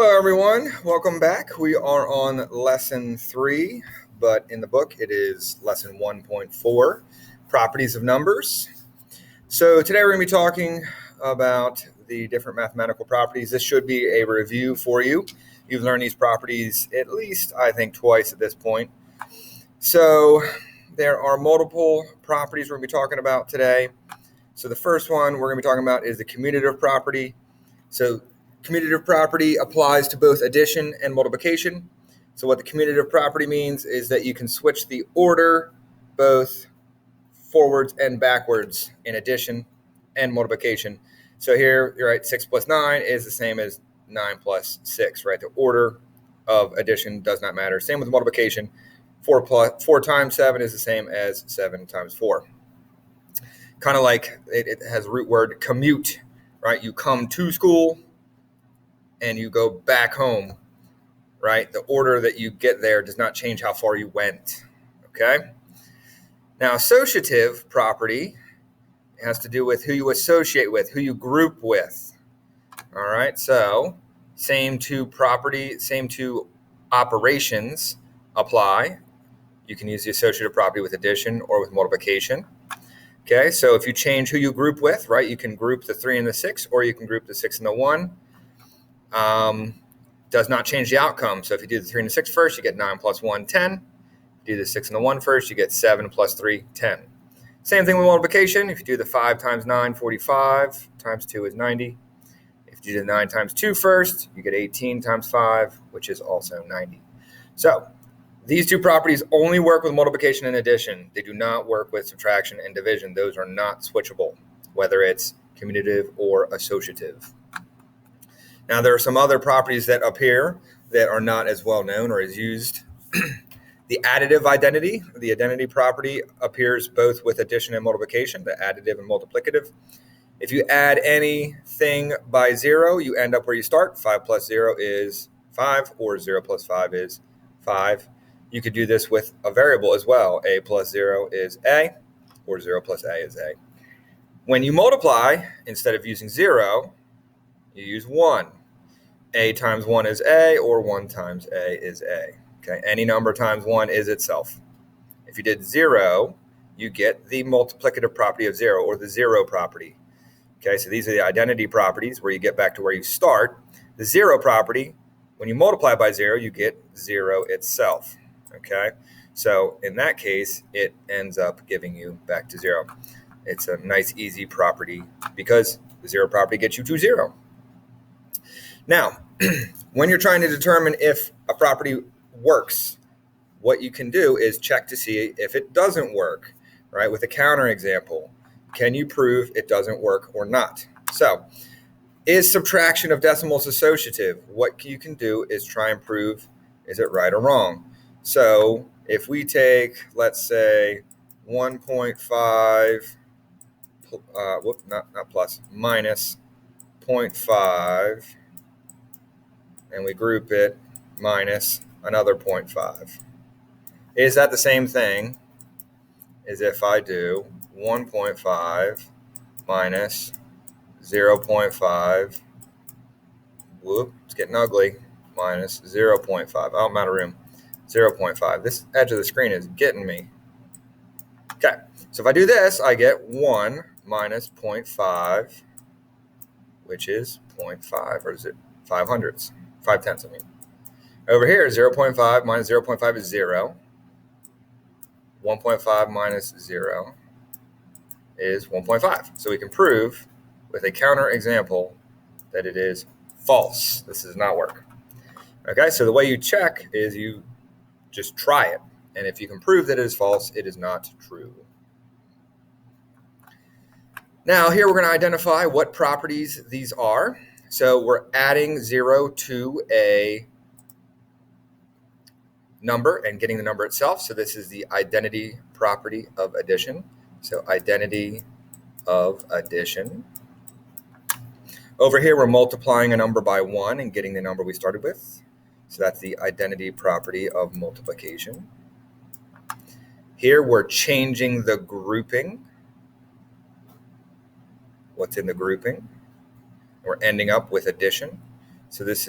Hello, everyone. Welcome back. We are on lesson 3, but in the book it is lesson 1.4, properties of numbers. So today we're going to be talking about the different mathematical properties. This should be a review for you. You've learned these properties at least, I think, twice at this point. So there are multiple properties we're going to be talking about today. So the first one we're going to be talking about is the commutative property. So commutative property applies to both addition and multiplication. So what the commutative property means is that you can switch the order both forwards and backwards in addition and multiplication. So here, you're right, 6 plus 9 is the same as 9 plus 6, right? The order of addition does not matter. Same with multiplication. 4 times 7 is the same as 7 times 4. Kind of like it has a root word commute, right? You come to school and you go back home, right? The order that you get there does not change how far you went, okay? Now, associative property has to do with who you associate with, who you group with, all right? So same two operations apply. You can use the associative property with addition or with multiplication, okay? So if you change who you group with, right, you can group the 3 and the 6, or you can group the 6 and the 1. Does not change the outcome. So if you do the 3 and the 6 first, you get 9 plus 1, 10. If you do the 6 and the 1 first, you get 7 plus 3, 10. Same thing with multiplication. If you do the 5 times 9, 45, times 2 is 90. If you do the 9 times 2 first, you get 18 times 5, which is also 90. So these two properties only work with multiplication and addition. They do not work with subtraction and division. Those are not switchable, whether it's commutative or associative. Now, there are some other properties that appear that are not as well known or as used. The additive identity, the identity property, appears both with addition and multiplication, the additive and multiplicative. If you add anything by 0, you end up where you start. 5 plus 0 is 5, or 0 plus 5 is 5. You could do this with a variable as well. A plus 0 is A, or 0 plus A is A. When you multiply, instead of using 0, you use 1. A times 1 is A, or 1 times A is A. Okay, any number times 1 is itself. If you did 0, you get the multiplicative property of 0, or the 0 property. Okay, so these are the identity properties where you get back to where you start. The 0 property, when you multiply by 0, you get 0 itself. Okay, so in that case, it ends up giving you back to 0. It's a nice, easy property because the 0 property gets you to 0. Now, when you're trying to determine if a property works, what you can do is check to see if it doesn't work, right? With a counter example, can you prove it doesn't work or not? So, is subtraction of decimals associative? What you can do is try and prove, is it right or wrong? So, if we take, let's say, 1.5, minus 0.5, and we group it minus another 0.5. Is that the same thing as if I do 1.5 minus 0.5, it's getting ugly, minus 0.5, oh, I'm out of room, 0.5. This edge of the screen is getting me. Okay, so if I do this, I get 1 minus 0.5, which is 0.5, or is it 5/100ths? 5/10, I mean. Over here, 0.5 minus 0.5 is 0. 1.5 minus 0 is 1.5. So we can prove with a counter example that it is false. This does not work. Okay, so the way you check is you just try it. And if you can prove that it is false, it is not true. Now, here we're going to identify what properties these are. So we're adding 0 to a number and getting the number itself. So this is the identity property of addition. So identity of addition. Over here, we're multiplying a number by 1 and getting the number we started with. So that's the identity property of multiplication. Here, we're changing the grouping. What's in the grouping? We're ending up with addition. So this is